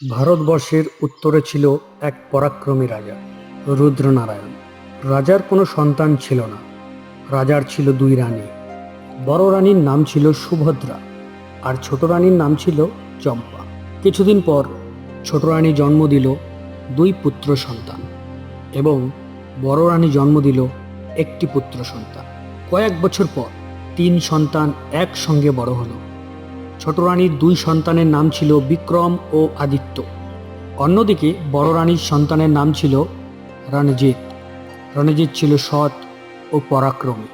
ভারতবর্ষের উত্তরে ছিল এক পরাক্রমী রাজা, রুদ্রনারায়ণ। রাজার কোনো সন্তান ছিল না। রাজার ছিল দুই রানী। বড় রানীর নাম ছিল সুভদ্রা, আর ছোট রানীর নাম ছিল চম্পা। কিছুদিন পর ছোট রানী জন্ম দিল দুই পুত্র সন্তান, এবং বড় রানী জন্ম দিল একটি পুত্র সন্তান। কয়েক বছর পর তিন সন্তান একসঙ্গে বড় হলো। ছোট রানীর দুই সন্তানের নাম ছিল বিক্রম ও আদিত্য। অন্যদিকে বড় রানীর সন্তানের নাম ছিল রণজিৎ। রণজিৎ ছিল সৎ ও পরাক্রমী।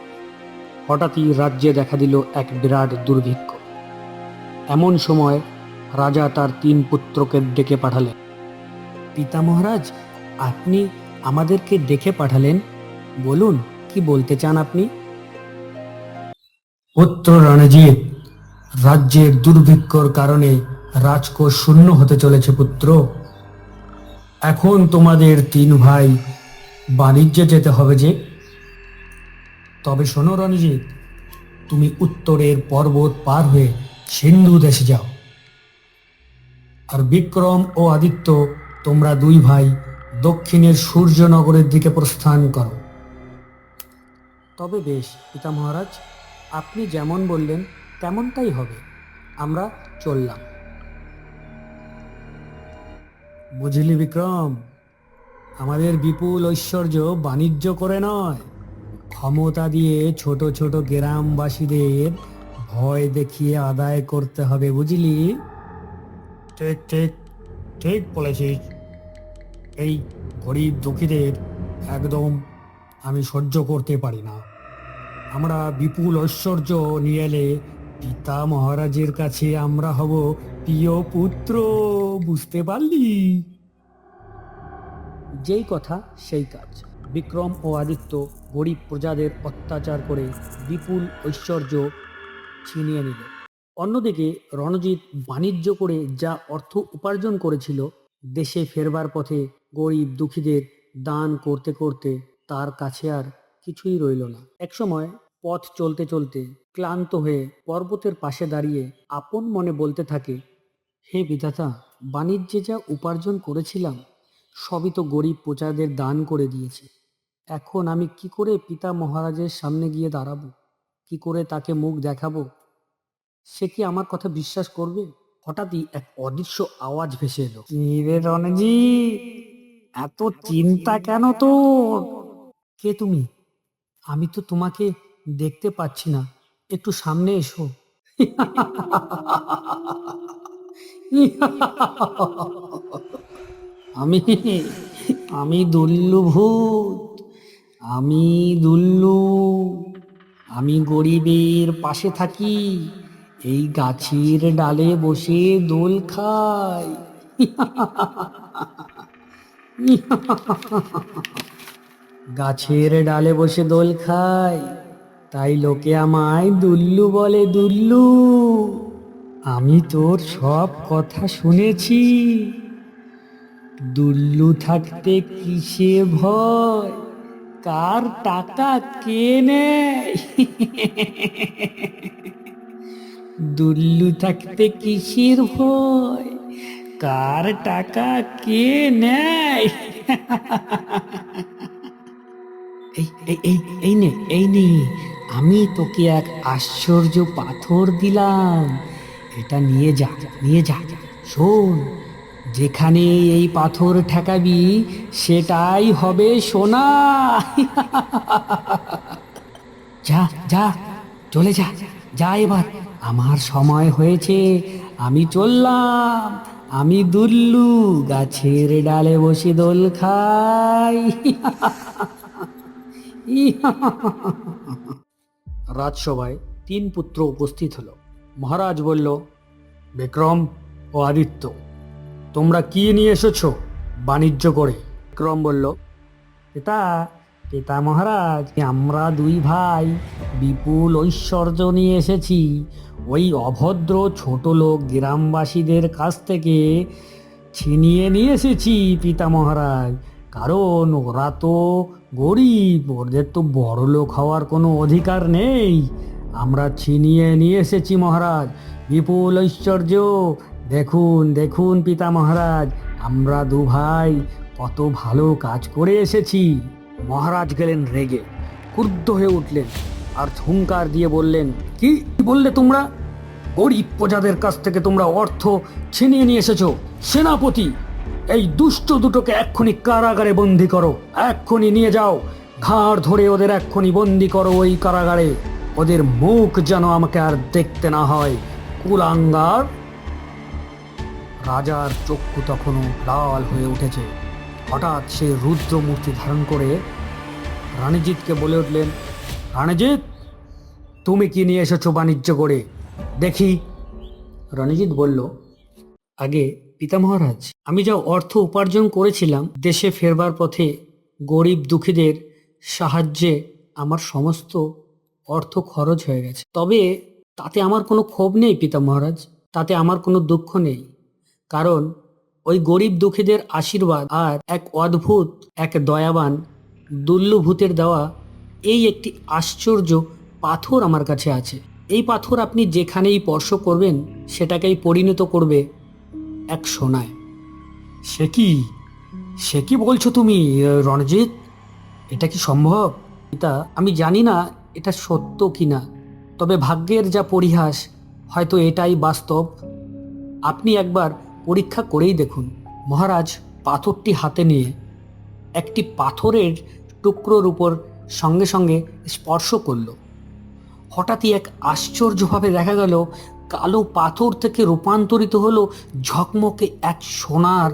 হঠাৎই রাজ্যে দেখা দিল এক বিরাট দুর্ভিক্ষ। এমন সময় রাজা তার তিন পুত্রকে ডেকে পাঠালেন। পিতা মহারাজ, আপনি আমাদেরকে ডেকে পাঠালেন, বলুন কি বলতে চান আপনি? পুত্র রণজিৎ, রাজ্যের দুর্ভিক্ষর কারণে রাজকোষ শূন্য হতে চলেছে পুত্র। এখন তোমাদের তিন ভাই বাণিজ্যে যেতে হবে যে। তবে শোনো রণজিৎ, তুমি উত্তরের পর্বত পার হয়ে সিন্ধু দেশে যাও। আর বিক্রম ও আদিত্য, তোমরা দুই ভাই দক্ষিণের সূর্যনগরের দিকে প্রস্থান করো। তবে বেশ পিতা মহারাজ, আপনি যেমন বললেন তেমনটাই হবে। আমরা চললাম। বুঝলি বিক্রম, আমাদের বিপুল ঐশ্বর্য বাণিজ্য করে নয়, ক্ষমতা দিয়ে ছোট ছোট গ্রামবাসীদের ভয় দেখিয়ে আদায় করতে হবে, বুঝলি? ঠিক ঠিক ঠিক বলেছিস। এই গরিব দুঃখীদের একদম আমি সহ্য করতে পারি না। আমরা বিপুল ঐশ্বর্য নিয়ে এলে পিতা মহারাজের কাছে আমরা হব প্রিয় পুত্র, বুঝতে পারলি? যেই কথা সেই কাজ। বিক্রম ও আদিত্য গরিব প্রজাদের অত্যাচার করে বিপুল ঐশ্বর্য ছিনিয়ে নিল। অন্যদিকে রণজিৎ বাণিজ্য করে যা অর্থ উপার্জন করেছিল, দেশে ফেরবার পথে গরিব দুঃখীদের দান করতে করতে তার কাছে আর কিছুই রইল না। একসময় পথ চলতে চলতে ক্লান্ত হয়ে পর্বতের পাশে দাঁড়িয়ে আপন মনে বলতে থাকে, হে বিধাতা, বাণিজ্যে যা উপার্জন করেছিলাম সবই তো গরিব প্রজাদের দান করে দিয়েছে। এখন আমি কি করে পিতা মহারাজের সামনে গিয়ে দাঁড়াবো? কি করে তাকে মুখ দেখাবো? সে কি আমার কথা বিশ্বাস করবে? হঠাৎই এক অদৃশ্য আওয়াজ ভেসে এলো। কি রে রণজিৎ, এত চিন্তা কেন তোর? কে তুমি? আমি তো তোমাকে দেখতে পাচ্ছি না, একটু সামনে এসো। আমি আমি দুল্লু ভূত। আমি দুল্লু। আমি গরিবের পাশে থাকি, এই গাছের ডালে বসে দোল খাই। গাছের ডালে বসে দোল খাই, তাই লোকে আমায় দুল্লু বলে, দুল্লু। আমি তোর সব কথা শুনেছি। দুল্লু থাকতে কিসে ভয়? কার টাকা কে নেয়? দুল্লু থাকতে কিসের ভয়? কার টাকা কে নেয়? এই এই এই এই নে, এই নে, আমি তোকে এক আশ্চর্য পাথর দিলাম। এটা নিয়ে যা, নিয়ে যা। শোন, যেখানে এই পাথর ঠেকাবি সেটাই হবে সোনা। যা যা, চলে যা, যা এবার। আমার সময় হয়েছে, আমি চললাম। আমি দুল্লু, গাছের ডালে বসে দোল খাই। রাজসভায় তিন পুত্র উপস্থিত হলো। মহারাজ বলল, বিক্রম ও আদিত্য, তোমরা কি নিয়ে এসেছো বাণিজ্য করে? বিক্রম বলল, পিতা পিতা মহারাজ, আমরা দুই ভাই বিপুল ঐশ্বর্য নিয়ে এসেছি। ওই অভদ্র ছোট লোক গ্রামবাসীদের কাছ থেকে ছিনিয়ে নিয়ে এসেছি পিতা মহারাজ। কারণ ওরা তো গরিব, ওদের তো বড় লোক হওয়ার কোনো অধিকার নেই। আমরা ছিনিয়ে নিয়ে এসেছি মহারাজ বিপুল ঐশ্বর্য, দেখুন দেখুন পিতা মহারাজ, আমরা দু ভাই কত ভালো কাজ করে এসেছি। মহারাজ গেলেন রেগে, ক্রুদ্ধ হয়ে উঠলেন আর হুঙ্কার দিয়ে বললেন, কি বললে তোমরা? গরিব প্রজাদের কাছ থেকে তোমরা অর্থ ছিনিয়ে নিয়ে এসেছো। সেনাপতি, এই দুষ্ট দুটোকে এক্ষুনি কারাগারে বন্দি করো, এক্ষুনি নিয়ে যাও, ঘাড় ধরে ওদের এক্ষুনি বন্দি করো ওই কারাগারে। ওদের মুখ যেন আমাকে আর দেখতে না হয়, কুলাঙ্গার। রাজার চক্ষু তখনও লাল হয়ে উঠেছে। হঠাৎ সে রুদ্র মূর্তি ধারণ করে রানীজিৎকে বলে উঠলেন, রানীজিৎ, তুমি কি নিয়ে এসেছো বাণিজ্য করে দেখি? রণজিৎ বলল, আগে পিতা মহারাজ, আমি যা অর্থ উপার্জন করেছিলাম দেশে ফেরবার পথে গরিব দুঃখীদের সাহায্যে আমার সমস্ত অর্থ খরচ হয়ে গেছে। তবে তাতে আমার কোনো ক্ষোভ নেই পিতা মহারাজ, তাতে আমার কোনো দুঃখ নেই। কারণ ওই গরিব দুঃখীদের আশীর্বাদ আর এক অদ্ভুত, এক দয়াবান দুল্লভূতের দেওয়া এই একটি আশ্চর্য পাথর আমার কাছে আছে। এই পাথর আপনি যেখানেই স্পর্শ করবেন সেটাকেই পরিণত করবে এক সোনায়। সে কি, সে কি বলছো তুমি রণজিৎ? এটা কি সম্ভব? পিতা, আমি জানি না এটা সত্য কিনা, তবে ভাগ্যের যা পরিহাস, হয়তো এটাই বাস্তব। আপনি একবার পরীক্ষা করেই দেখুন। মহারাজ পাথরটি হাতে নিয়ে একটি পাথরের টুকরোর উপর সঙ্গে সঙ্গে স্পর্শ করল। হঠাৎই এক আশ্চর্যভাবে দেখা গেল কালো পাথর থেকে রূপান্তরিত হলো ঝকমকে এক সোনার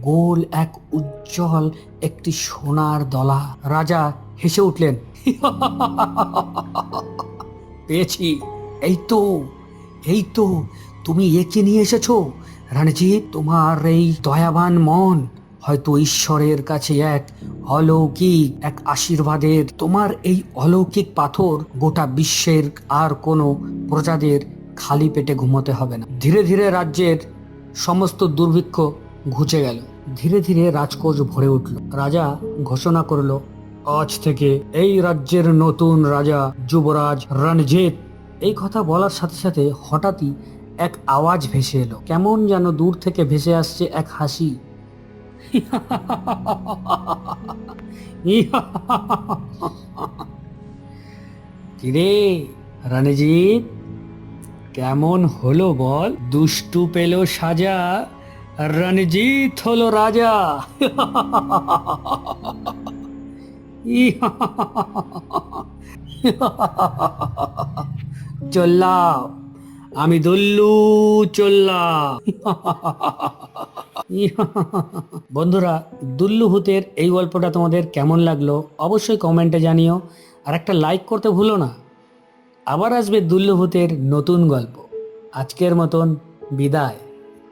গোল, এক উজ্জ্বল একটি সোনার দলা। রাজা হেসে উঠলেন, পেয়েছি, এই তো, এই তো, তুমি একে নিয়ে এসেছো রানীজি। তোমার এই দয়াবান মন হয়তো ঈশ্বরের কাছে এক অলৌকিক, এক আশীর্বাদের। তোমার এই অলৌকিক পাথর গোটা বিশ্বের আর কোনো প্রজাদের খালি পেটে ঘুমোতে হবে না। ধীরে ধীরে রাজ্যের সমস্ত দুর্ভিক্ষ ঘুচে গেল, ধীরে ধীরে রাজকোষ ভরে উঠল। রাজা ঘোষণা করল, আজ থেকে এই রাজ্যের নতুন রাজা যুবরাজ রণজিৎ। এই কথা বলার সাথে সাথে হঠাৎই এক আওয়াজ ভেসে এলো, কেমন যেন দূর থেকে ভেসে আসছে এক হাসি। কিরে রণজিৎ, কেমন হলো বল? দুষ্টু পেল সাজা, রণজিৎ হলো রাজা। চললাম, আমি দুল্লু চললাম। বন্ধুরা, দুল্লু ভূতের এই গল্পটা তোমাদের কেমন লাগলো অবশ্যই কমেন্টে জানিও, আর একটা লাইক করতে ভুলো না। আবার আসবে দুল্লু ভূতের নতুন গল্প। আজকের মতন বিদায়।